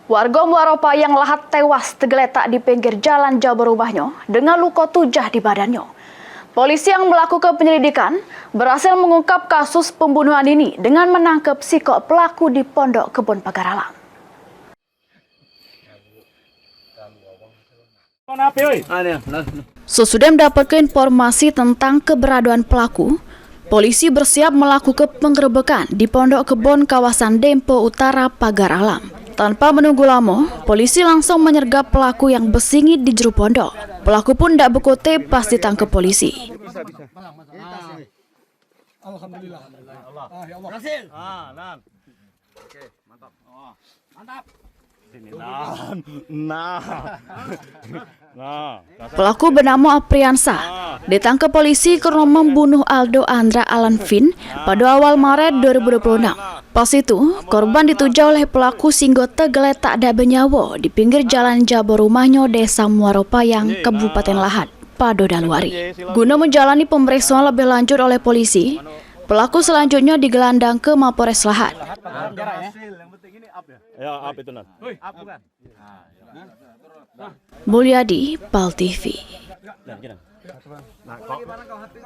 Warga Muaropayang Lahat tewas tergeletak di pinggir jalan jauh rumahnya dengan luka tujah di badannya. Polisi yang melakukan penyelidikan berhasil mengungkap kasus pembunuhan ini dengan menangkap pelaku di Pondok Kebun Pagar Alam. Sesudah mendapatkan informasi tentang keberadaan pelaku, polisi bersiap melakukan penggerebekan di Pondok Kebun kawasan Dempo Utara Pagar Alam. Tanpa menunggu lama, polisi langsung menyergap pelaku yang bersingit di jero pondok. Pelaku pun tidak berkutik pas ditangkap polisi. Alhamdulillah. Berhasil. Oke, mantap. Mantap. Pelaku bernama Apriansa ditangkap polisi karena membunuh Aldo Andra Alanvin pada awal Maret 2026. Pas itu, korban dituja oleh pelaku sehingga tergeletak tak bernyawa di pinggir jalan jauh rumahnya Desa Muaropayang, Kabupaten Lahat, pada Daluari. Guna menjalani pemeriksaan lebih lanjut oleh polisi, pelaku selanjutnya digelandang ke Mapores Lahat. Mulyadi, PAL TV.